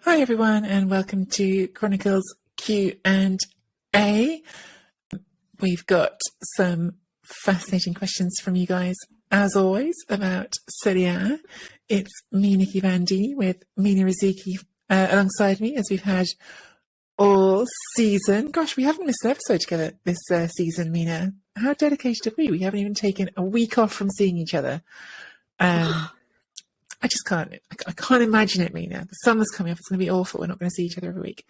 Hi everyone, and welcome to Chronicles Q&A. We've got some fascinating questions from you guys, as always, about Serie. It's me, Nikki Vandy, with Mina Rizuki alongside me, as we've had all season. Gosh, we haven't missed an episode together this season, Mina. How dedicated are we? We haven't even taken a week off from seeing each other. I just can't. I can't imagine it, Mina. The summer's coming up. It's going to be awful. We're not going to see each other every week.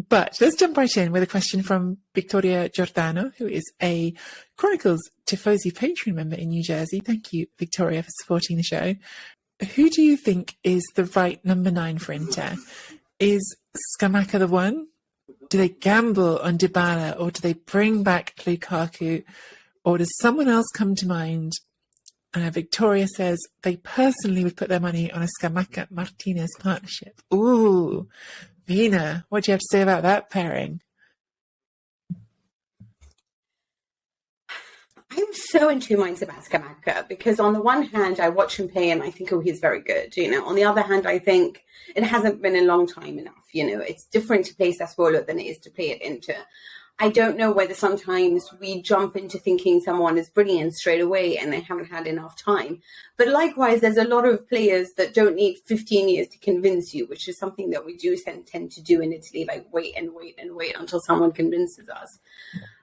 But let's jump right in with a question from Victoria Giordano, who is a Chronicles Tifosi Patreon member in New Jersey. Thank you, Victoria, for supporting the show. Who do you think is the right number 9 for Inter? Is Scamacca the one? Do they gamble on Dybala, or do they bring back Lukaku, or does someone else come to mind? Victoria says they personally would put their money on a Scamacca-Martinez partnership. Ooh, Mina, what do you have to say about that pairing? I'm so in two minds about Scamacca because on the one hand, I watch him play and I think, oh, he's very good. On the other hand, I think it hasn't been a long time enough. It's different to play Sassuolo than it is to play at Inter. I don't know whether sometimes we jump into thinking someone is brilliant straight away and they haven't had enough time. But likewise, there's a lot of players that don't need 15 years to convince you, which is something that we do tend to do in Italy, like wait and wait and wait until someone convinces us.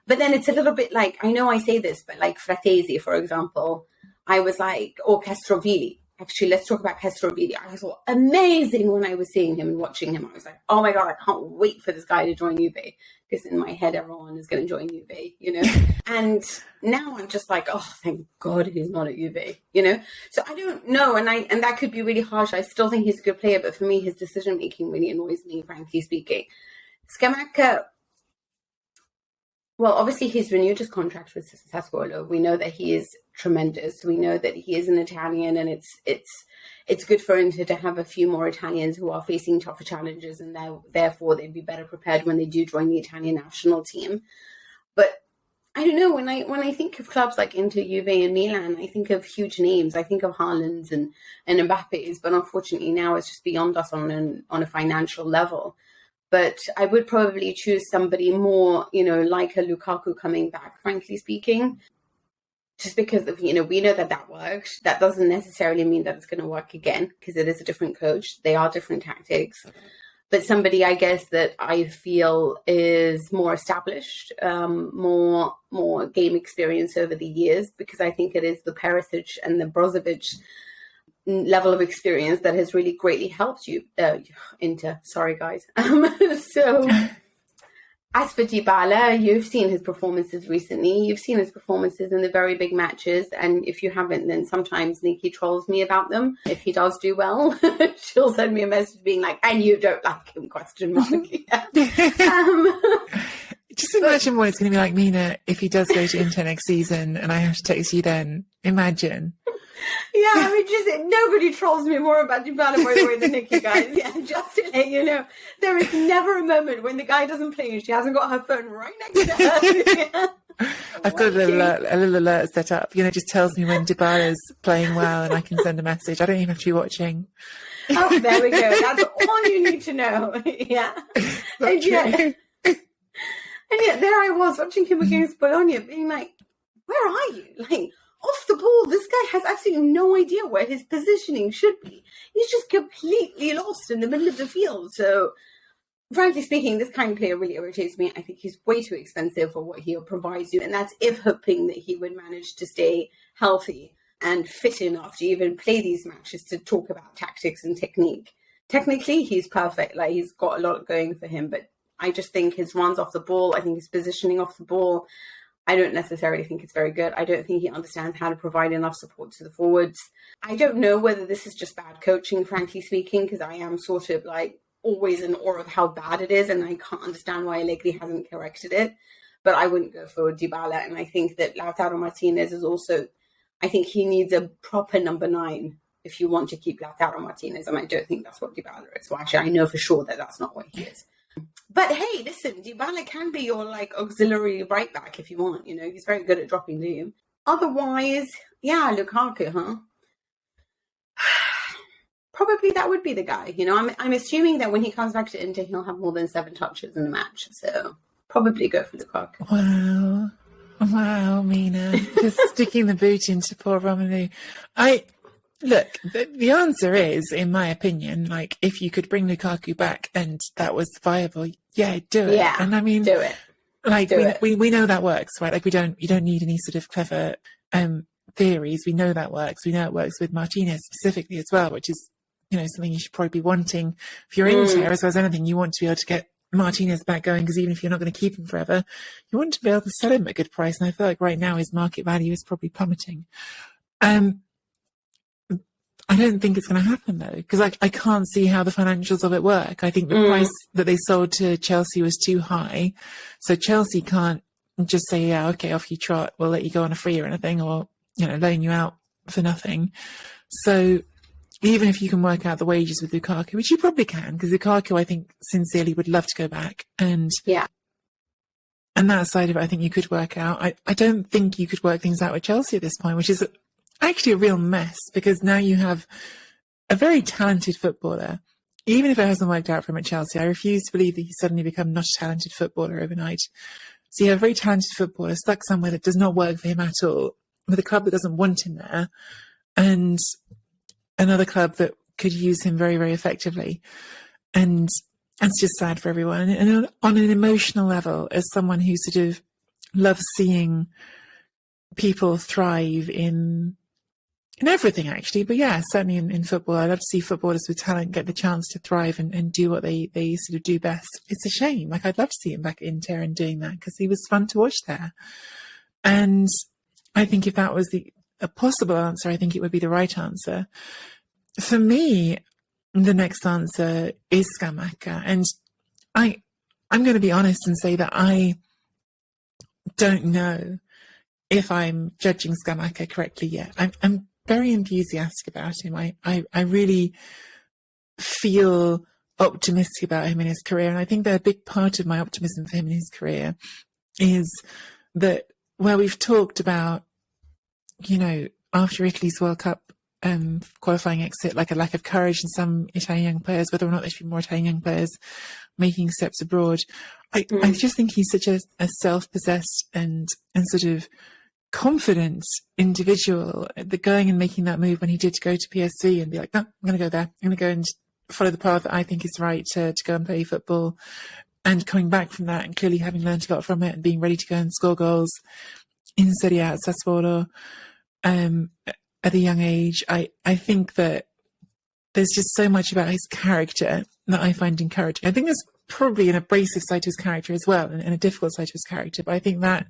But then it's a little bit like, I know I say this, but like Fratesi, for example, I was like, or Castrovilli. Actually, let's talk about Castrovilli. I was amazing when I was seeing him and watching him. I was like, oh my God, I can't wait for this guy to join Juve. Because in my head, everyone is going to join Juve, And now I'm just like, oh, thank God he's not at Juve, So I don't know, and that could be really harsh. I still think he's a good player, but for me, his decision making really annoys me, frankly speaking. Scamacca, well, obviously he's renewed his contract with Sassuolo. We know that he is tremendous. We know that he is an Italian, and it's good for Inter to have a few more Italians who are facing tougher challenges, and therefore they'd be better prepared when they do join the Italian national team. But I don't know, when I think of clubs like Inter, Juve, and Milan, I think of huge names. I think of Haalands and Mbappe's, but unfortunately now it's just beyond us on a financial level. But I would probably choose somebody more, like a Lukaku coming back, frankly speaking. Just because, we know that worked. That doesn't necessarily mean that it's going to work again, because it is a different coach. They are different tactics. But somebody, I guess, that I feel is more established, more game experience over the years, because I think it is the Perisic and the Brozovic level of experience that has really greatly helped you, Inter. Sorry, guys. So... As for Dybala, you've seen his performances recently. You've seen his performances in the very big matches. And if you haven't, then sometimes Nikki trolls me about them. If he does do well, she'll send me a message being like, and you don't like him, ? Just imagine what it's going to be like, Mina, if he does go to Inter next season and I have to text you then. Imagine. Yeah, nobody trolls me more about Dybala, by the way, than Nikki, guys. Yeah, just to let you know, there is never a moment when the guy doesn't play and she hasn't got her phone right next to her. I've got a little alert set up. Just tells me when Dybala's playing well and I can send a message. I don't even have to be watching. Oh, there we go. That's all you need to know. Yeah. And yet, there I was watching him against Bologna being like, where are you? Like, off the ball, this guy has absolutely no idea where his positioning should be. He's just completely lost in the middle of the field. So, frankly speaking, this kind of player really irritates me. I think he's way too expensive for what he'll provide you. And that's if hoping that he would manage to stay healthy and fit enough to even play these matches to talk about tactics and technique. Technically, he's perfect. Like, he's got a lot going for him. But I just think his runs off the ball, I think his positioning off the ball, I don't necessarily think it's very good. I don't think he understands how to provide enough support to the forwards. I don't know whether this is just bad coaching, frankly speaking, because I am sort of like always in awe of how bad it is, and I can't understand why Allegri hasn't corrected it. But I wouldn't go for Dybala, and I think that Lautaro Martinez is also, I think he needs a proper number 9 if you want to keep Lautaro Martinez, and I don't think that's what Dybala is. Well, actually, I know for sure that that's not what he is. But hey, listen, Dybala can be your auxiliary right back if you want. He's very good at dropping to you. Otherwise, yeah, Lukaku, huh? probably that would be the guy. You know, I'm assuming that when he comes back to Inter, he'll have more than 7 touches in a match. So probably go for Lukaku. Wow, Mina, just sticking the boot into poor Romelu. Look, the answer is, in my opinion, like, if you could bring Lukaku back and that was viable, yeah, do it. Yeah, and I mean, do it. Like, we know that works, right? Like, you don't need any sort of clever theories. We know that works. We know it works with Martinez specifically as well, which is, you know, something you should probably be wanting. If you're into it, as well as anything, you want to be able to get Martinez back going, because even if you're not going to keep him forever, you want to be able to sell him at a good price. And I feel like right now his market value is probably plummeting. I don't think it's going to happen, though, because I can't see how the financials of it work. I think the price that they sold to Chelsea was too high. So Chelsea can't just say, yeah, okay, off you trot, we'll let you go on a free or anything, or, you know, loan you out for nothing. So even if you can work out the wages with Lukaku, which you probably can, because Lukaku, I think, sincerely would love to go back. And that side of it, I think you could work out. I don't think you could work things out with Chelsea at this point, which is actually a real mess, because now you have a very talented footballer. Even if it hasn't worked out for him at Chelsea, I refuse to believe that he's suddenly become not a talented footballer overnight. So you have a very talented footballer stuck somewhere that does not work for him at all, with a club that doesn't want him there, and another club that could use him very, very effectively. And it's just sad for everyone. And on an emotional level, as someone who sort of loves seeing people thrive in everything, actually, but yeah, certainly in football, I love to see footballers with talent get the chance to thrive and do what they sort of do best. It's a shame. Like, I'd love to see him back at Inter and doing that, because he was fun to watch there. And I think if that was a possible answer, I think it would be the right answer. For me, the next answer is Scamacca. And I'm going to be honest and say that I don't know if I'm judging Scamacca correctly yet. I'm very enthusiastic about him. I really feel optimistic about him in his career. And I think that a big part of my optimism for him in his career is that where we've talked about, you know, after Italy's World Cup qualifying exit, like a lack of courage in some Italian young players, whether or not there should be more Italian young players making steps abroad. I just think he's such a self-possessed and sort of confident individual, that going and making that move when he did to go to PSV and be like, no, I'm going to go there. I'm going to go and follow the path that I think is right to go and play football. And coming back from that and clearly having learned a lot from it and being ready to go and score goals in Serie A at Sassuolo at a young age. I think that there's just so much about his character that I find encouraging. I think there's probably an abrasive side to his character as well, and a difficult side to his character. But I think that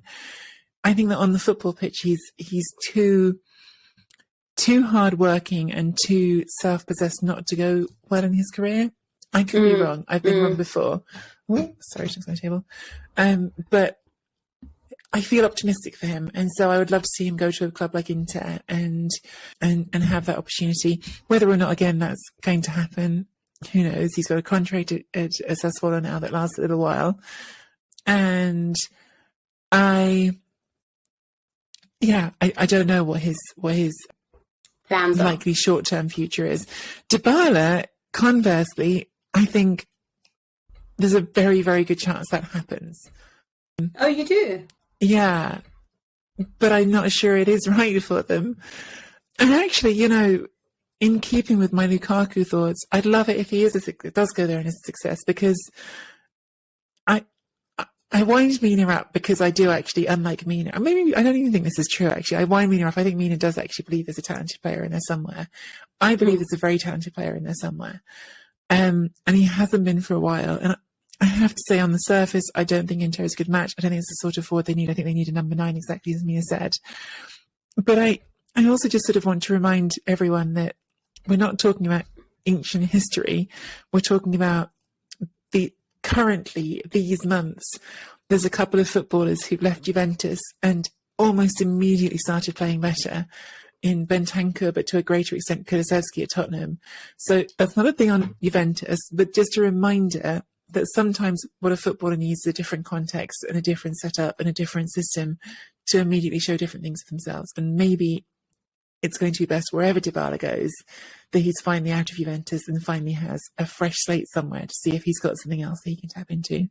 on the football pitch, he's too hardworking and too self-possessed not to go well in his career. I could be wrong. I've been wrong before. Oh, sorry, it's on the table. But I feel optimistic for him, and so I would love to see him go to a club like Inter and have that opportunity. Whether or not, again, that's going to happen, who knows? He's got a contract at Sassuolo now that lasts a little while, and I don't know what his plans likely short-term future is. Dybala, conversely, I think there's a very, very good chance that happens. Oh, you do? Yeah, but I'm not sure it is right for them. And actually, you know, in keeping with my Lukaku thoughts, I'd love it if he does go there and is a success, because I wind Mina up because I do actually, unlike Mina, maybe I don't even think this is true actually. I wind Mina up. I think Mina does actually believe there's a talented player in there somewhere. I believe there's a very talented player in there somewhere. And he hasn't been for a while. And I have to say, on the surface, I don't think Inter is a good match. I don't think it's the sort of forward they need. I think they need a number 9, exactly as Mina said. But I also just sort of want to remind everyone that we're not talking about ancient history. We're talking about currently, these months, there's a couple of footballers who've left Juventus and almost immediately started playing better, in Bentancur, but to a greater extent Kulusevski at Tottenham. So that's not a thing on Juventus, but just a reminder that sometimes what a footballer needs is a different context and a different setup and a different system to immediately show different things for themselves. And maybe it's going to be best wherever Dybala goes, that he's finally out of Juventus and finally has a fresh slate somewhere to see if he's got something else that he can tap into.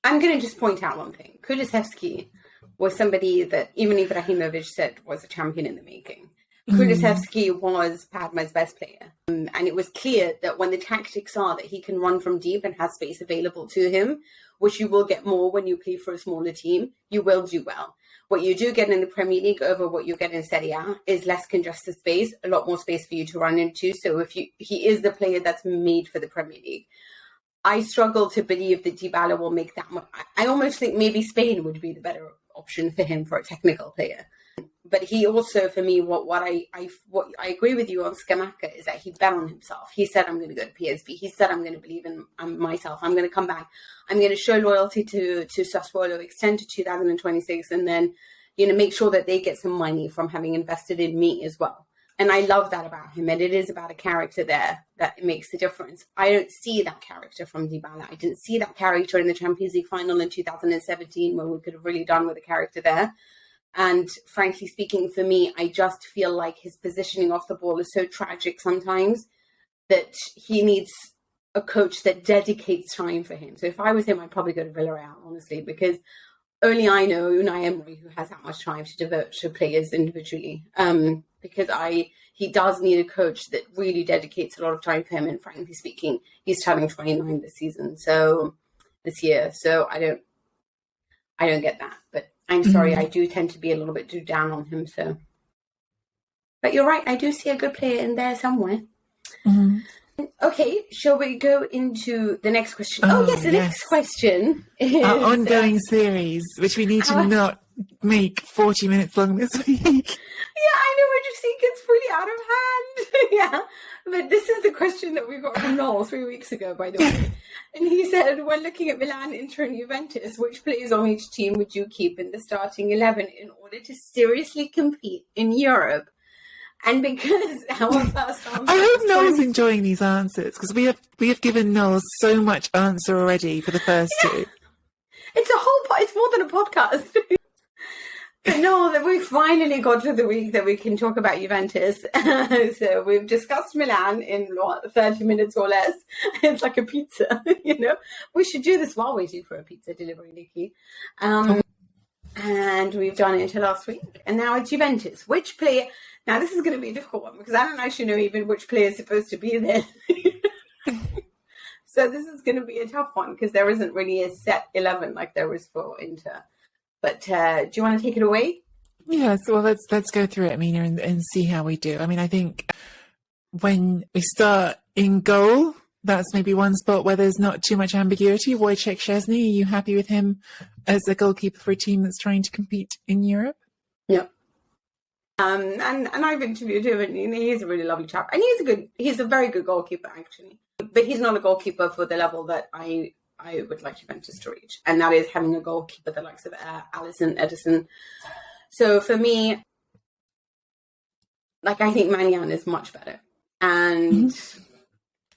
I'm going to just point out one thing. Kulusevski was somebody that even Ibrahimovic said was a champion in the making. Kulusevski was Padma's best player. And it was clear that when the tactics are that he can run from deep and has space available to him, which you will get more when you play for a smaller team, you will do well. What you do get in the Premier League over what you get in Serie A is less congested space, a lot more space for you to run into. So he is the player that's made for the Premier League. I struggle to believe that Dybala will make that much. I almost think maybe Spain would be the better option for him for a technical player. But he also, for me, what I agree with you on Scamacca is that he bet on himself. He said, I'm going to go to PSV. He said, I'm going to believe in myself. I'm going to come back. I'm going to show loyalty to Sassuolo, extend to 2026, and then, make sure that they get some money from having invested in me as well. And I love that about him. And it is about a character there that makes the difference. I don't see that character from Dybala. I didn't see that character in the Champions League final in 2017 when we could have really done with a character there. And frankly speaking, for me, I just feel like his positioning off the ball is so tragic sometimes that he needs a coach that dedicates time for him. So if I was him, I'd probably go to Villarreal, honestly, because only I know Unai Emery who has that much time to devote to players individually. Because he does need a coach that really dedicates a lot of time for him. And frankly speaking, he's turning 29 this year. So I don't get that. But I'm sorry, I do tend to be a little bit too down on him. So, but you're right, I do see a good player in there somewhere. Mm-hmm. Okay, shall we go into the next question? The next question is our ongoing series, which we need to not make 40 minutes long this week. Yeah, I know, I just think it's really out of hand. Yeah, but this is the question that we got from Noel 3 weeks ago, by the way. And he said, when looking at Milan, Inter and Juventus, which players on each team would you keep in the starting 11 in order to seriously compete in Europe? And because our first answer... I hope Noel's enjoying these answers, because we have given Noel so much answer already for the first two. It's more than a podcast. But no, that we finally got to the week that we can talk about Juventus. So we've discussed Milan in 30 minutes or less. It's like a pizza, We should do this while waiting for a pizza delivery, Nikki. And we've done it until last week. And now it's Juventus. Which player... Now, this is going to be a difficult one because I don't actually know even which player is supposed to be there. So this is going to be a tough one because there isn't really a set 11 like there was for Inter. But do you want to take it away? Yes, well, let's go through it, Amina, and see how we do. I mean, I think when we start in goal, that's maybe one spot where there's not too much ambiguity. Wojciech Szczesny, are you happy with him as a goalkeeper for a team that's trying to compete in Europe? Yep. And I've interviewed him, and he's a really lovely chap, and he's a very good goalkeeper actually. But he's not a goalkeeper for the level that I would like Juventus to reach, and that is having a goalkeeper the likes of Alisson, Edison. So for me, I think Manyan is much better, and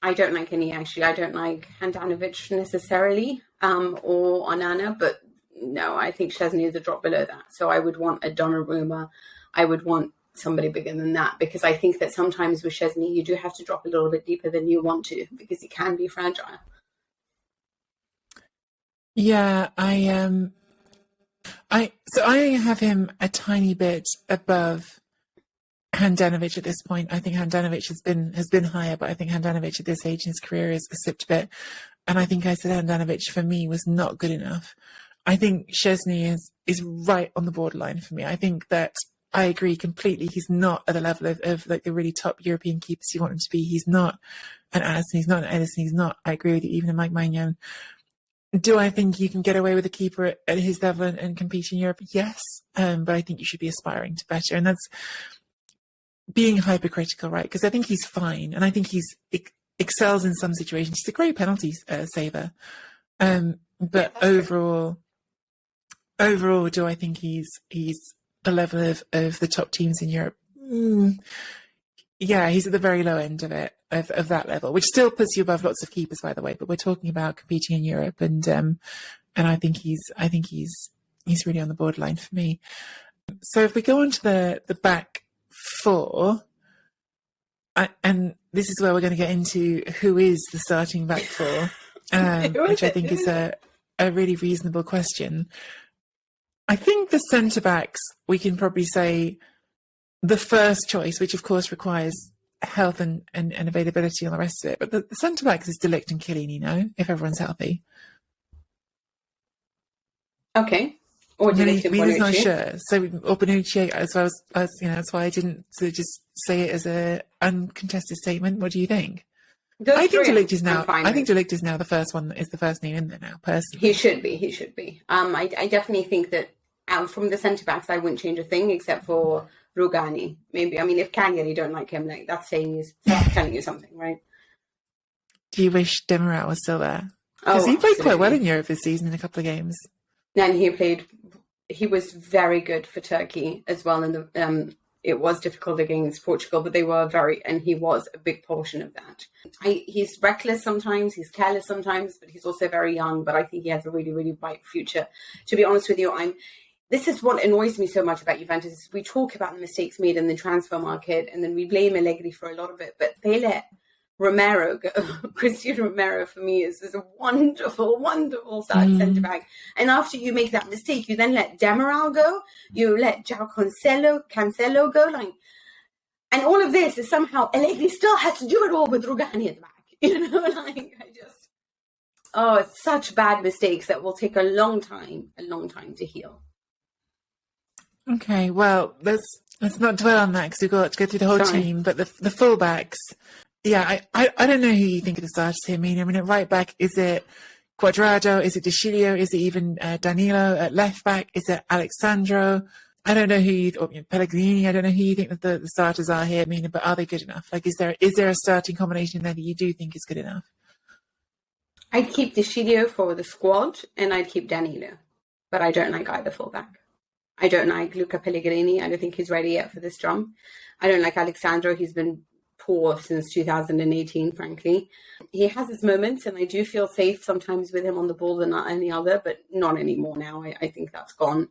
I don't like I don't like Handanovic necessarily, or Onana, but no, I think Szczesny is a drop below that. So I would want a Donnarumma. I would want somebody bigger than that, because I think that sometimes with Szczesny, you do have to drop a little bit deeper than you want to, because he can be fragile. Yeah, I have him a tiny bit above Handanovic at this point. I think Handanovic has been higher, but I think Handanovic at this age in his career is slipped a bit. And I think I said Handanovic for me was not good enough. I think Szczesny is right on the borderline for me. I think that I agree completely. He's not at the level of the really top European keepers you want him to be. He's not an Alisson. He's not an Edison. He's not, I agree with you, even a Mike Maignan. Do I think you can get away with a keeper at his level and compete in Europe? Yes. But I think you should be aspiring to better. And that's being hypercritical, right? Because I think he's fine. And I think he's excels in some situations. He's a great penalty saver. But overall, do I think he's the level of the top teams in Europe? Yeah, he's at the very low end of it, of that level, which still puts you above lots of keepers, by the way. But we're talking about competing in Europe, and I think he's really on the borderline for me. So if we go on to the back four, and this is where we're going to get into who is the starting back four, which I think is a really reasonable question. I think the centre-backs, we can probably say the first choice, which of course requires health and availability and the rest of it. But the centre-backs is De Ligt and Chiellini, if everyone's healthy. Okay. Or De Ligt and Bonucci. Not sure. So, or Bonucci, as well as that's why I didn't sort of just say it as an uncontested statement. What do you think? I think De Ligt is now. I think De Ligt is now the first one. Is the first name in there now? Personally, he should be. I definitely think that from the centre backs, I wouldn't change a thing except for Rugani. Maybe. I mean, if Cagliari don't like him, like that's telling you something, right? Do you wish Demiral was still there? Because he played quite well in Europe this season in a couple of games. And he was very good for Turkey as well. And it was difficult against Portugal, but and he was a big portion of that. He's reckless sometimes, he's careless sometimes, but he's also very young. But I think he has a really, really bright future. To be honest with you, this is what annoys me so much about Juventus. Is we talk about the mistakes made in the transfer market, and then we blame Allegri for a lot of it, but they let Romero go. Cristian Romero for me is a wonderful, wonderful centre back. And after you make that mistake, you then let Demiral go. You let João Cancelo go. And all of this is somehow Allegri still has to do it all with Rugani at the back. It's such bad mistakes that will take a long time to heal. Okay, well, let's not dwell on that because we've got to go through the whole team. But the fullbacks. Yeah, I don't know who you think of the starters here, Mina. I mean, at right back, is it Cuadrado? Is it De Sciglio? Is it even Danilo? At left back, is it Alexandro? I don't know Pellegrini. I don't know who you think that the starters are here, Mina, but are they good enough? Like, is there a starting combination there that you do think is good enough? I'd keep De Sciglio for the squad, and I'd keep Danilo. But I don't like either fullback. I don't like Luca Pellegrini. I don't think he's ready yet for this jump. I don't like Alexandro. He's been poor since 2018, frankly. He has his moments, and I do feel safe sometimes with him on the ball than any other, but not anymore now. I think that's gone.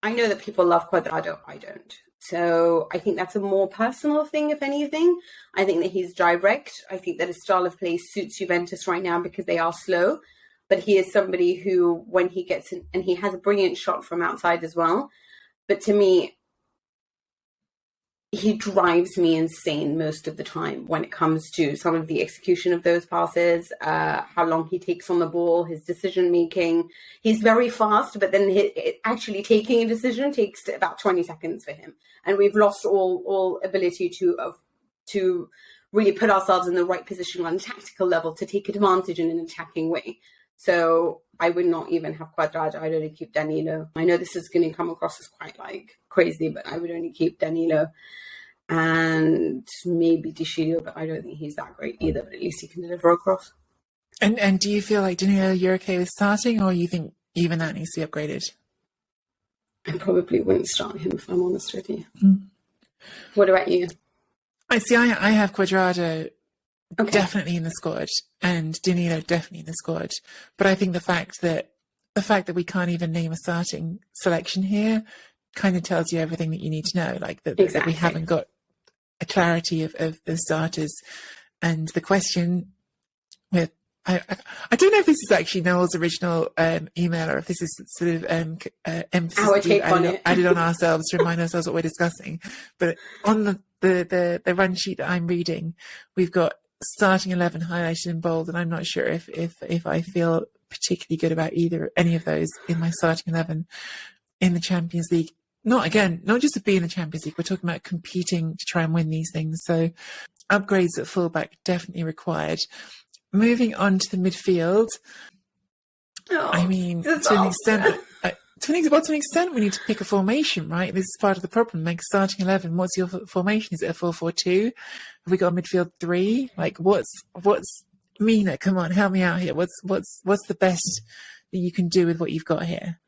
I know that people love Cuadrado. I don't. So I think that's a more personal thing, if anything. I think that he's direct. I think that his style of play suits Juventus right now because they are slow. But he is somebody who, when he gets in, and he has a brilliant shot from outside as well. But to me, he drives me insane most of the time when it comes to some of the execution of those passes, how long he takes on the ball, his decision-making. He's very fast, but then actually taking a decision takes about 20 seconds for him. And we've lost all ability to really put ourselves in the right position on a tactical level to take advantage in an attacking way. So I would not even have Cuadrado. I'd only keep Danilo. I know this is going to come across as quite crazy, but I would only keep Danilo and maybe De Sciglio, but I don't think he's that great either, but at least he can deliver across. And do you feel like Danilo, you're okay with starting, or you think even that needs to be upgraded? I probably wouldn't start him if I'm honest with you. What about you? I have Cuadrado definitely in the squad and Danilo definitely in the squad. But I think the fact that we can't even name a starting selection here kind of tells you everything that you need to know. Like that we haven't got a clarity of the starters. And the question with I don't know if this is actually Noel's original email or if this is sort of emphasis our take on it. added on ourselves to remind ourselves what we're discussing. But on the run sheet that I'm reading, we've got starting 11 highlighted in bold, and I'm not sure if I feel particularly good about any of those in my starting 11 in the Champions League. Not just to be in the Champions League, we're talking about competing to try and win these things. So upgrades at fullback definitely required. Moving on to the midfield, I mean, to an extent, we need to pick a formation, right? This is part of the problem. Like starting 11, what's your formation? Is it a 4-4-2? Have we got a midfield 3? Like, what's Mina? Come on, help me out here. What's the best that you can do with what you've got here?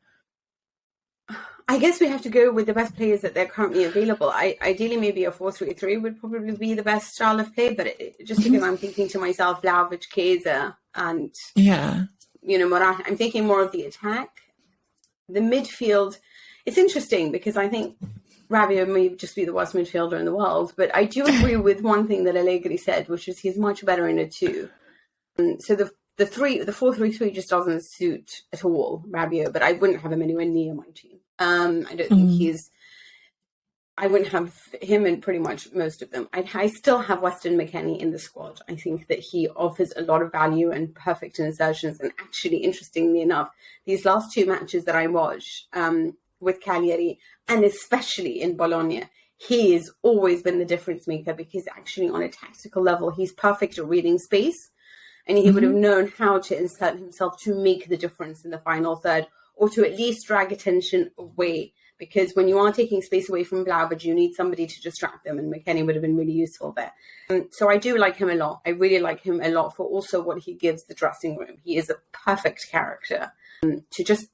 I guess we have to go with the best players that they're currently available. Ideally, maybe a 4-3-3 would probably be the best style of play, but just because I'm thinking to myself, Vlahovic, Chiesa, and Morata, I'm thinking more of the attack. The midfield, it's interesting because I think Rabiot may just be the worst midfielder in the world, but I do agree with one thing that Allegri said, which is he's much better in a 2. So the 4-3-3 just doesn't suit at all Rabiot, but I wouldn't have him anywhere near my team. I don't think I wouldn't have him in pretty much most of them. I still have Weston McKennie in the squad. I think that he offers a lot of value and perfect insertions. And actually, interestingly enough, these last 2 matches that I watched with Cagliari, and especially in Bologna, he has always been the difference maker, because actually on a tactical level, he's perfect at reading space. And he would have known how to insert himself to make the difference in the final third, or to at least drag attention away. Because when you are taking space away from Vlahovic, you need somebody to distract them, and McKennie would have been really useful there. So I do like him a lot. I really like him a lot for also what he gives the dressing room. He is a perfect character to just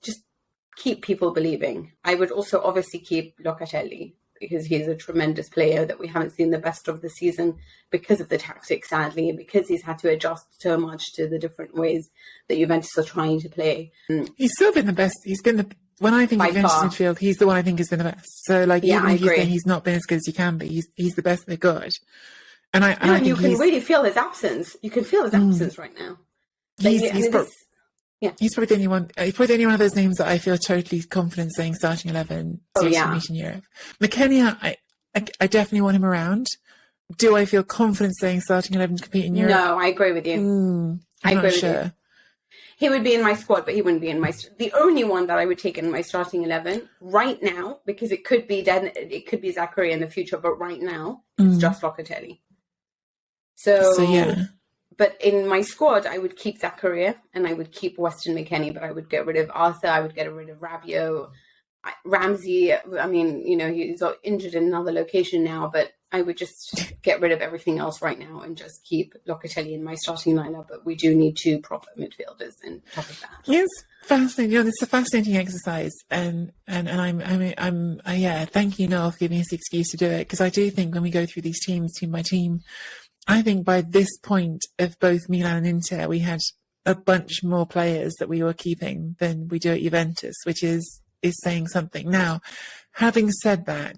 keep people believing. I would also obviously keep Locatelli, because he's a tremendous player that we haven't seen the best of the season because of the tactics, sadly, and because he's had to adjust so much to the different ways that Juventus are trying to play. He's still been the best. He's been when I think of Juventus midfield, he's the one I think has been the best. So, like, even if you think he's not been as good as he can be, he's the best they've got. And I think you can really feel his absence. You can feel his absence right now. He's probably the only one. He's probably the only one of those names that I feel totally confident saying starting 11 in Europe. McKennie, I definitely want him around. Do I feel confident saying starting 11 to compete in Europe? No, I agree with you. I'm not sure. He would be in my squad, but he wouldn't be in my. The only one that I would take in my starting 11 right now, because it could be Zachary in the future, but right now it's just Locatelli. So yeah. But in my squad, I would keep Zakaria and I would keep Weston McKennie, but I would get rid of Arthur. I would get rid of Rabiot. Ramsey, I mean, he's injured in another location now, but I would just get rid of everything else right now and just keep Locatelli in my starting lineup. But we do need 2 proper midfielders on top of that. Yes, fascinating. It's a fascinating exercise, and I'm thank you, Noel, for giving us the excuse to do it, because I do think when we go through these teams, team by team, I think by this point of both Milan and Inter, we had a bunch more players that we were keeping than we do at Juventus, which is saying something. Now, having said that,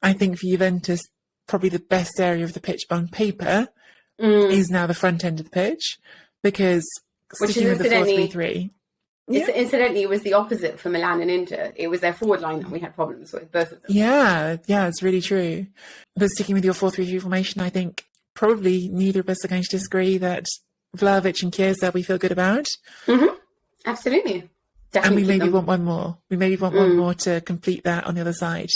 I think for Juventus, probably the best area of the pitch on paper is now the front end of the pitch, because sticking with the 4-3-3. Incidentally, it was the opposite for Milan and Inter. It was their forward line that we had problems with, both of them. Yeah, it's really true. But sticking with your 4-3-3 formation, I think probably neither of us are going to disagree that Vlahovic and Chiesa we feel good about. Absolutely. Definitely. And we maybe want one more. We maybe want one more to complete that on the other side.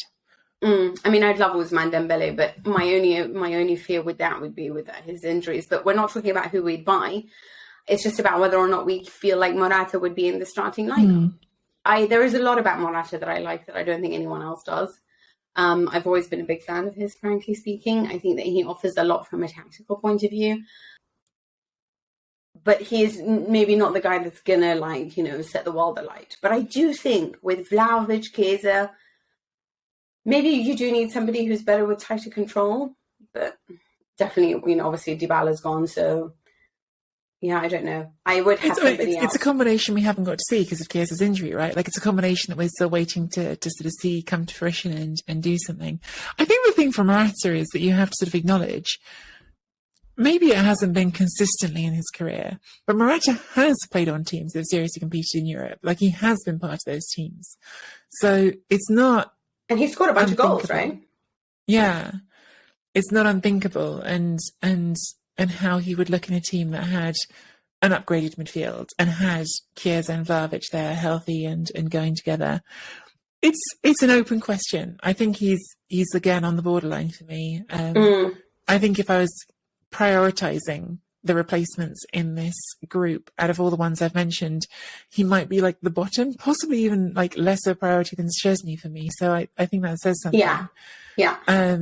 I mean, I'd love Ousmane Dembele, but my only fear with that would be with his injuries. But we're not talking about who we'd buy. It's just about whether or not we feel like Morata would be in the starting lineup. There is a lot about Morata that I like that I don't think anyone else does. I've always been a big fan of his, frankly speaking. I think that he offers a lot from a tactical point of view. But he's maybe not the guy that's going to, set the world alight. But I do think with Vlahovic, Chiesa, maybe you do need somebody who's better with tighter control. But definitely, obviously Dybala's gone, so yeah, I don't know. I would have somebody else. It's a combination we haven't got to see because of Chiesa's injury, right? Like, it's a combination that we're still waiting to sort of see come to fruition and do something. I think the thing for Morata is that you have to sort of acknowledge, maybe it hasn't been consistently in his career, but Morata has played on teams that have seriously competed in Europe. Like, he has been part of those teams. So it's not... And he scored a bunch of goals, right? Yeah. It's not unthinkable. And how he would look in a team that had an upgraded midfield and had Chiesa and Vlahovic there healthy and going together. It's an open question. I think he's again on the borderline for me. I think if I was prioritizing the replacements in this group out of all the ones I've mentioned, he might be like the bottom, possibly even like lesser priority than Szczesny for me. So I think that says something. Yeah.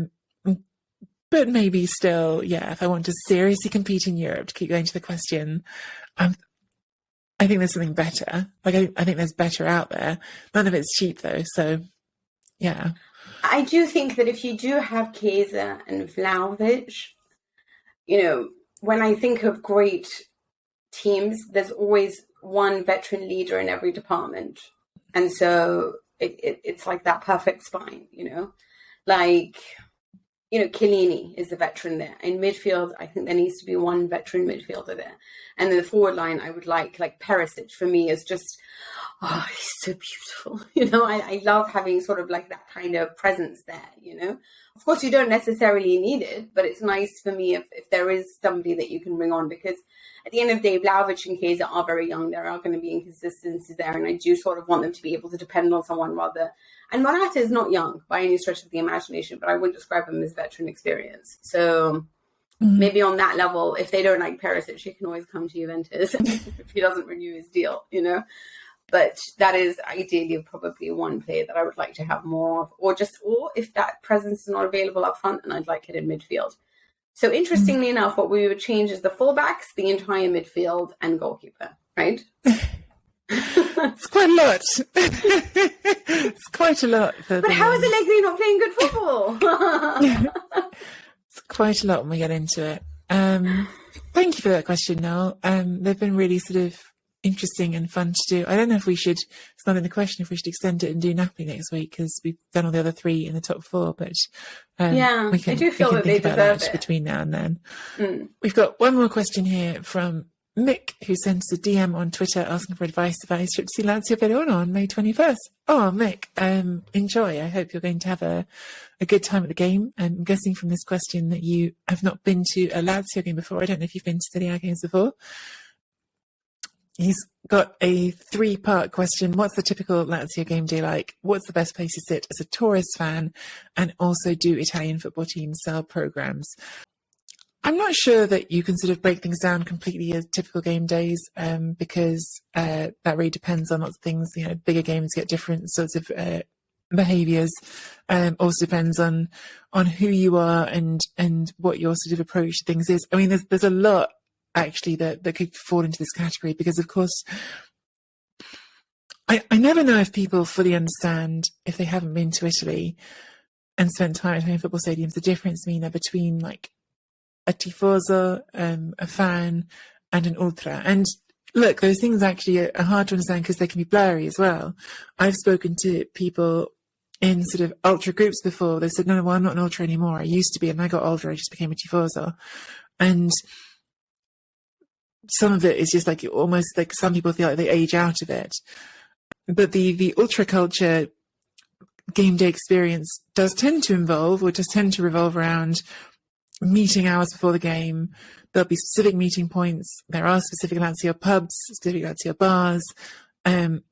But maybe still, if I want to seriously compete in Europe, to keep going to the question, I think there's something better. Like, I think there's better out there. None of it's cheap, though. So, yeah. I do think that if you do have Chiesa and Vlahovic, when I think of great teams, there's always one veteran leader in every department. And so it's like that perfect spine, Like, Chiellini is the veteran there. In midfield, I think there needs to be one veteran midfielder there. And then the forward line, I would like Perisic for me is just, oh, he's so beautiful. I love having sort of like that kind of presence there, Of course, you don't necessarily need it, but it's nice for me if there is somebody that you can bring on, because at the end of the day, Vlahovic and Chiesa are very young. There are going to be inconsistencies there, and I do sort of want them to be able to depend on someone rather. And Morata is not young by any stretch of the imagination, but I wouldn't describe him as veteran experience. So maybe on that level, if they don't like Perisic, he can always come to Juventus if he doesn't renew his deal, But that is ideally probably one player that I would like to have more of, or if that presence is not available up front, then I'd like it in midfield. So interestingly enough, what we would change is the fullbacks, the entire midfield, and goalkeeper, right? It's quite a lot. It's quite a lot. But how is Allegri not playing good football? It's quite a lot when we get into it. Thank you for that question, Noel. They've been really sort of interesting and fun to do. I don't know if we should, it's not in the question, if we should extend it and do Napoli next week, because we've done all the other three in the top four, but I do feel that they deserve it between now and then. We've got one more question here from Mick, who sends a DM on Twitter asking for advice about his trip to see Lazio Verona on May 21st. Oh, Mick, enjoy. I hope you're going to have a good time at the game. I'm guessing from this question that you have not been to a Lazio game before. I don't know if you've been to Serie games before. He's got a 3-part question. What's the typical Lazio game day like? What's the best place to sit as a tourist fan? And also, do Italian football teams sell programmes? I'm not sure that you can sort of break things down completely as typical game days, because that really depends on lots of things. Bigger games get different sorts of behaviours. Also depends on who you are and what your sort of approach to things is. I mean, there's a lot actually that could fall into this category, because of course I never know if people fully understand, if they haven't been to Italy and spent time at Italian football stadiums, the difference between like a tifoso, a fan, and an ultra. And look, those things actually are hard to understand because they can be blurry as well. I've spoken to people in sort of ultra groups before. They said, no, well, I'm not an ultra anymore. I used to be, and I got older, I just became a tifoso. And some of it is just like almost like some people feel like they age out of it. But the ultra culture game day experience does tend to revolve around meeting hours before the game. There'll be specific meeting points. There are specific Lazio pubs, specific Lazio bars, and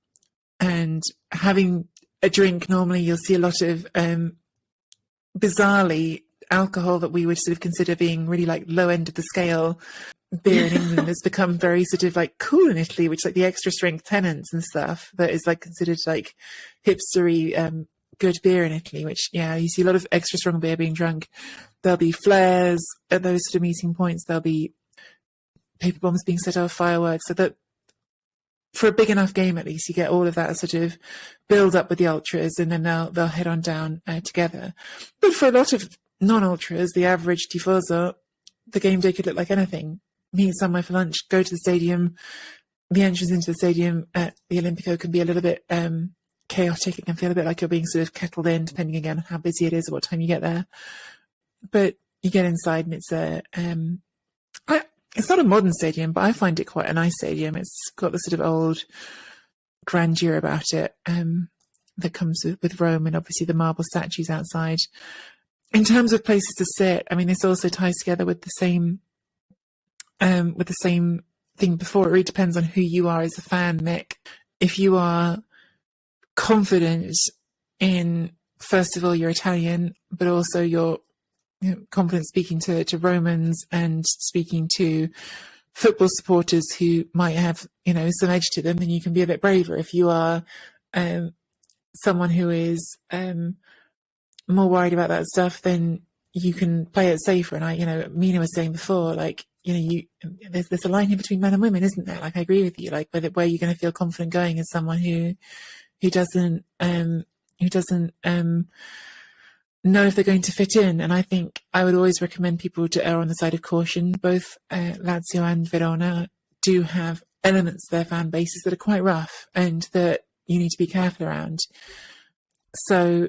having a drink. Normally you'll see a lot of bizarrely alcohol that we would sort of consider being really like low end of the scale. Beer in England has become very sort of like cool in Italy, which like the extra strength Tennent's and stuff that is like considered like hipstery good beer in Italy, which you see a lot of extra strong beer being drunk. There'll be flares at those sort of meeting points. There'll be paper bombs being set off, fireworks, so that for a big enough game at least you get all of that sort of build up with the ultras, and then they'll head on down together. But for a lot of non-ultras, the average tifoso, the game day could look like anything. Meet somewhere for lunch, go to the stadium. The entrance into the stadium at the Olimpico can be a little bit chaotic. It can feel a bit like you're being sort of kettled in, depending again on how busy it is or what time you get there. But you get inside and it's not a modern stadium, but I find it quite a nice stadium. It's got the sort of old grandeur about it that comes with Rome, and obviously the marble statues outside. In terms of places to sit, I mean, this also ties together with the same thing before. It really depends on who you are as a fan, Mick. If you are confident in, first of all, you're Italian, but also you're confident speaking to Romans and speaking to football supporters who might have, some edge to them, then you can be a bit braver. If you are someone who is more worried about that stuff, then you can play it safer. And Mina was saying before, like, there's a line here between men and women, isn't there? Like, I agree with you, like where you're going to feel confident going as someone who doesn't know if they're going to fit in. And I think I would always recommend people to err on the side of caution. Both Lazio and Verona do have elements of their fan bases that are quite rough and that you need to be careful around. So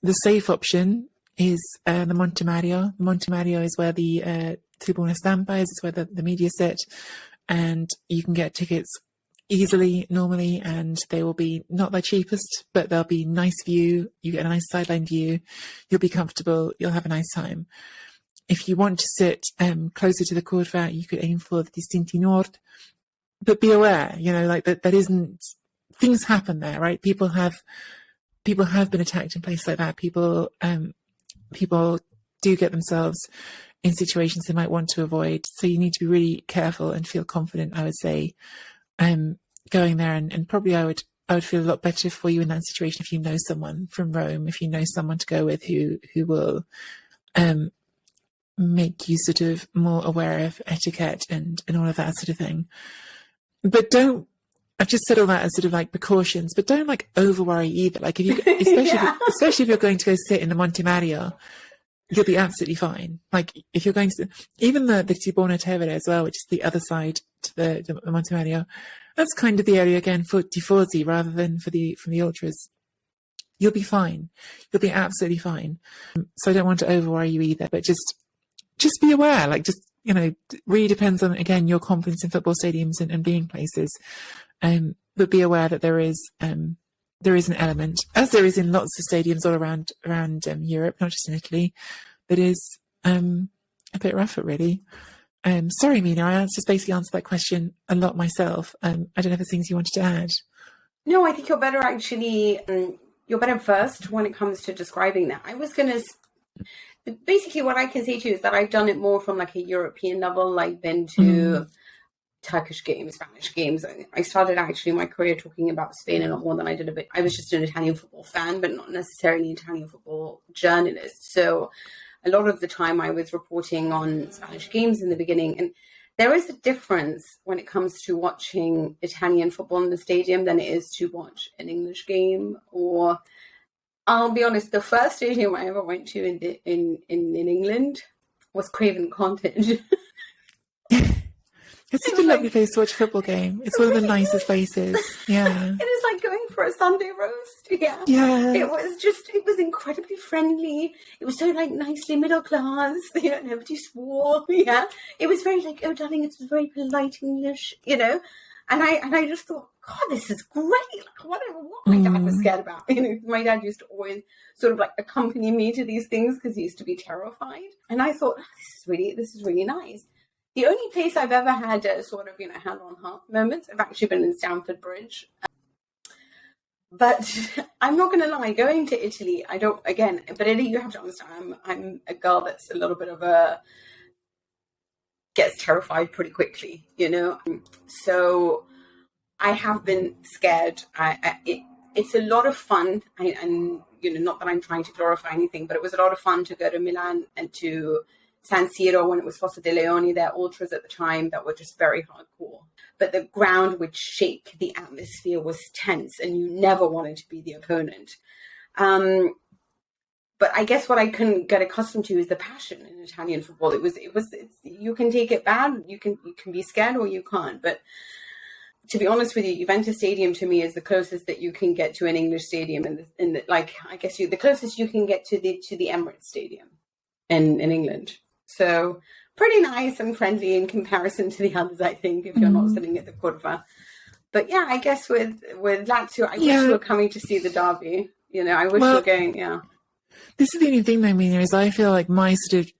the safe option is the Monte Mario. Monte Mario is where the Tribuna Stampa is. It's where the media sit, and you can get tickets easily normally, and they will be not the cheapest, but they'll be nice view. You get a nice sideline view. You'll be comfortable. You'll have a nice time. If you want to sit closer to the Curva, you could aim for the Distinti Nord, but be aware, like that isn't, things happen there, right? People have been attacked in places like that. People do get themselves in situations they might want to avoid. So you need to be really careful and feel confident, I would say, going there. And probably I would feel a lot better for you in that situation if you know someone from Rome, if you know someone to go with who will make you sort of more aware of etiquette and all of that sort of thing. But I've just said all that as sort of like precautions, but don't like over worry either. Like if you, especially if you're going to go sit in the Monte Mario, you'll be absolutely fine. Like if you're going to, even the Tribuna Tevere as well, which is the other side to the Monte Mario, that's kind of the area again for tifosi rather than from the ultras. You'll be fine. You'll be absolutely fine. So I don't want to over worry you either, but just be aware. Like just, really depends on, again, your confidence in football stadiums and being places. But be aware that there is an element, as there is in lots of stadiums all around Europe, not just in Italy, that is a bit rougher, really. Sorry, Mina, I just basically answered that question a lot myself. I don't know if there's things you wanted to add. No, I think you're better actually. You're better versed when it comes to describing that. I was going to... Basically, what I can say to you is that I've done it more from like a European level. I've been to Turkish games, Spanish games. I started actually my career talking about Spain a lot more than I did a bit. I was just an Italian football fan, but not necessarily an Italian football journalist. So a lot of the time I was reporting on Spanish games in the beginning. And there is a difference when it comes to watching Italian football in the stadium than it is to watch an English game. Or I'll be honest, the first stadium I ever went to in England was Craven Cottage. It's such a lovely place to watch a football game. It's one of the nicest places. Yeah. It is like going for a Sunday roast. Yeah. Yeah. It was incredibly friendly. It was so like nicely middle class. Nobody swore. Yeah. It was very like, oh darling, it was very polite English, And I just thought, God, this is great. Like whatever what my dad was scared about. My dad used to always sort of like accompany me to these things because he used to be terrified. And I thought, this is really nice. The only place I've ever had a sort of, hand on heart moments, I've actually been in Stamford Bridge. But I'm not going to lie, going to Italy, but Italy, you have to understand, I'm a girl that's a little bit of gets terrified pretty quickly, So I have been scared. It's a lot of fun. And not that I'm trying to glorify anything, but it was a lot of fun to go to Milan and to San Siro when it was Fossa de Leoni, their ultras at the time that were just very hardcore. But the ground would shake, the atmosphere was tense, and you never wanted to be the opponent. But I guess what I couldn't get accustomed to is the passion in Italian football. It's you can take it bad, you can be scared or you can't. But to be honest with you, Juventus Stadium to me is the closest that you can get to an English stadium, the closest you can get to the Emirates Stadium in England. So pretty nice and friendly in comparison to the others, I think, if you're not sitting at the Curva. But yeah, I guess with Lazio, I wish we were coming to see the derby. I wish we were going, This is the only thing, though, Mina, is I feel like my sort of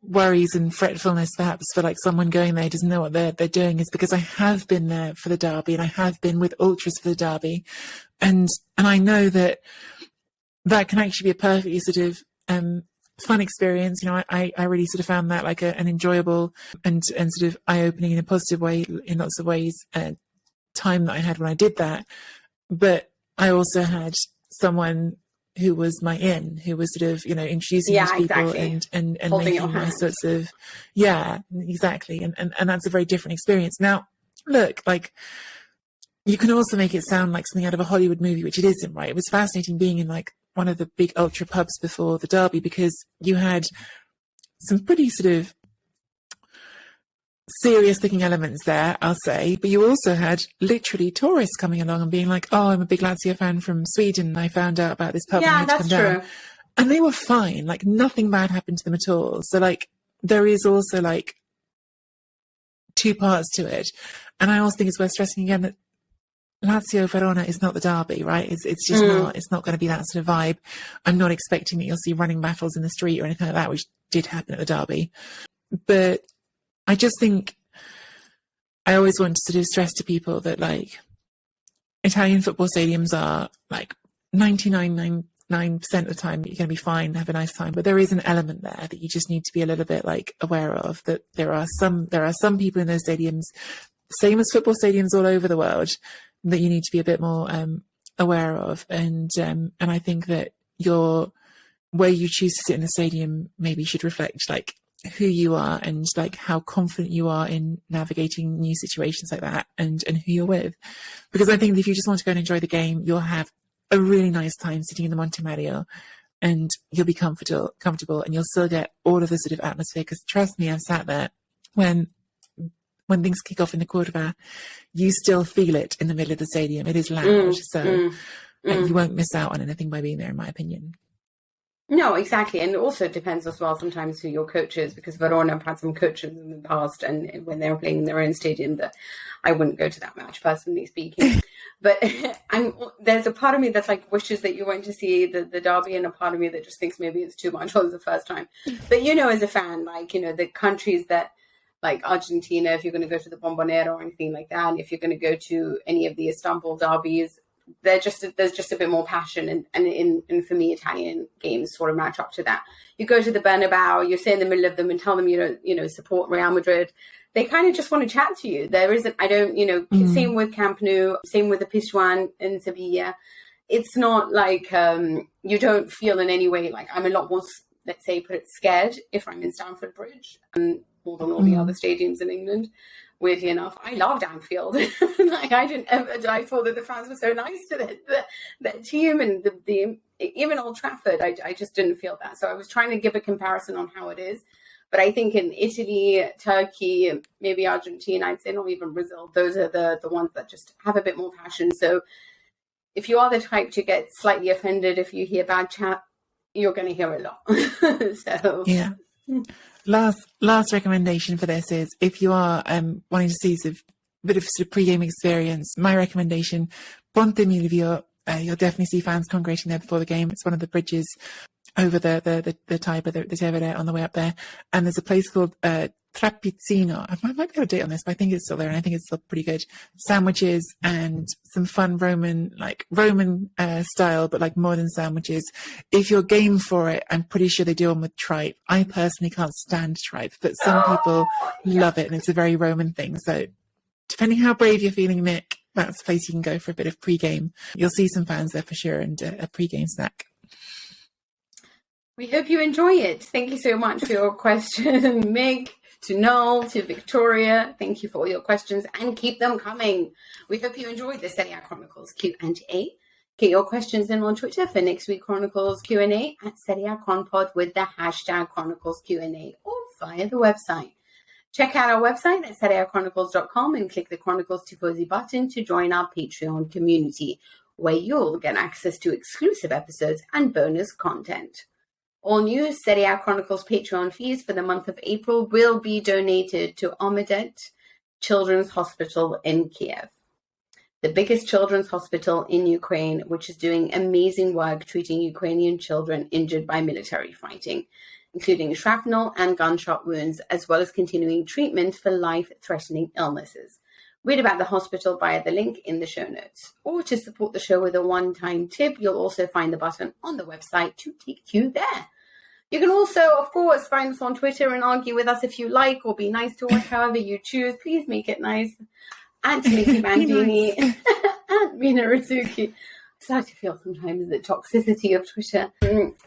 worries and fretfulness, perhaps, for like someone going there doesn't know what they're doing, is because I have been there for the derby and I have been with ultras for the derby, and I know that can actually be a perfectly sort of fun experience. I really sort of found that like an enjoyable and sort of eye-opening in a positive way in lots of ways time that I had when I did that. But I also had someone who was who was sort of introducing me to people and making my sorts of exactly and that's a very different experience. Now look, like, you can also make it sound like something out of a Hollywood movie, which it isn't, right? It was fascinating being in like one of the big ultra pubs before the derby, because you had some pretty sort of serious looking elements there, I'll say, but you also had literally tourists coming along and being like, oh, I'm a big Lazio fan from Sweden, I found out about this pub. Yeah, that's true. And they were fine. Like, nothing bad happened to them at all. So, like, there is also, like, two parts to it. And I also think it's worth stressing again that Lazio Verona is not the derby, right? It's just not. It's not going to be that sort of vibe. I'm not expecting that you'll see running battles in the street or anything like that, which did happen at the derby. But I just think I always want to sort of stress to people that, like, Italian football stadiums are, like, 99.9% of the time you're going to be fine, have a nice time. But there is an element there that you just need to be a little bit, like, aware of, that there are some people in those stadiums, same as football stadiums all over the world, that you need to be a bit more aware of. And I think that where you choose to sit in the stadium maybe should reflect, like, who you are and, like, how confident you are in navigating new situations like that, and who you're with. Because I think that if you just want to go and enjoy the game, you'll have a really nice time sitting in the Monte Mario, and you'll be comfortable, and you'll still get all of the sort of atmosphere. Because trust me, I've sat there when things kick off in the Curva, you still feel it in the middle of the stadium. It is loud, so you won't miss out on anything by being there, in my opinion. No, exactly. And it also depends as well sometimes who your coach is, because Verona have had some coaches in the past, and when they were playing in their own stadium, that I wouldn't go to that match, personally speaking. But there's a part of me that's like wishes that you went to see the derby, and a part of me that just thinks maybe it's too much, or it's the first time. But, as a fan, like, the countries that, like Argentina, if you're going to go to the Bombonera or anything like that, and if you're going to go to any of the Istanbul derbies, there's just a bit more passion, and for me, Italian games sort of match up to that. You go to the Bernabeu, you stay in the middle of them and tell them you don't support Real Madrid. They kind of just want to chat to you. There isn't, same with Camp Nou, same with the Pizjuan in Sevilla. It's not like you don't feel in any way like I'm a lot more, let's say, scared if I'm in Stamford Bridge, more than all the other stadiums in England. Weirdly enough, I loved Anfield. Like, I thought that the fans were so nice to the team, and the even Old Trafford. I just didn't feel that. So I was trying to give a comparison on how it is. But I think in Italy, Turkey, maybe Argentina, I'd say not even Brazil, those are the ones that just have a bit more passion. So if you are the type to get slightly offended if you hear bad chat, you're going to hear a lot. So yeah. Last recommendation for this is, if you are wanting to see a bit of sort of pre-game experience, my recommendation, Ponte Milvio. You'll definitely see fans congregating there before the game. It's one of the bridges over the Tiber, the Tevere, on the way up there. And there's a place called Trapizzino. I might be able to date on this, but I think it's still there, and I think it's still pretty good. Sandwiches and some fun Roman style, but like modern sandwiches. If you're game for it, I'm pretty sure they do one with tripe. I personally can't stand tripe, but some people love it, and it's a very Roman thing. So depending how brave you're feeling, Mick, that's a place you can go for a bit of pre-game. You'll see some fans there for sure, and a pre-game snack. We hope you enjoy it. Thank you so much for your question, Mick, to Noel, to Victoria. Thank you for all your questions, and keep them coming. We hope you enjoyed the Serie A Chronicles Q&A. Get your questions in on Twitter for next week Chronicles Q&A at Serie A Chronpod with the hashtag Chronicles Q&A, or via the website. Check out our website at serieachronicles.com and click the Chronicles Tifosi button to join our Patreon community, where you'll get access to exclusive episodes and bonus content. All new Serie A Chronicles Patreon fees for the month of April will be donated to Omedet Children's Hospital in Kiev, the biggest children's hospital in Ukraine, which is doing amazing work treating Ukrainian children injured by military fighting, including shrapnel and gunshot wounds, as well as continuing treatment for life-threatening illnesses. Read about the hospital via the link in the show notes. Or to support the show with a one-time tip, you'll also find the button on the website to take you there. You can also, of course, find us on Twitter and argue with us if you like, or be nice to us, however you choose. Please make it nice. At Mickey Bandini, at Mina Rizuki. I start to feel sometimes the toxicity of Twitter.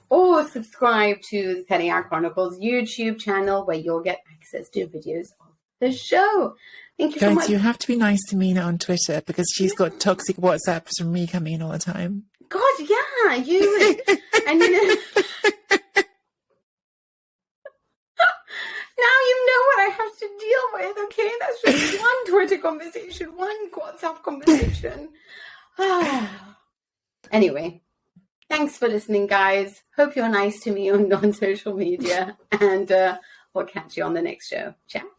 Or subscribe to the Serie A Chronicles YouTube channel, where you'll get access to videos of the show. Thank you so much. Guys, you have to be nice to Mina on Twitter, because she's got toxic WhatsApps from me coming in all the time. God, yeah, you and now you know what I have to deal with, okay? That's just one Twitter conversation, one WhatsApp conversation. Anyway, Thanks for listening, guys. Hope you're nice to me on social media, and we'll catch you on the next show. Ciao.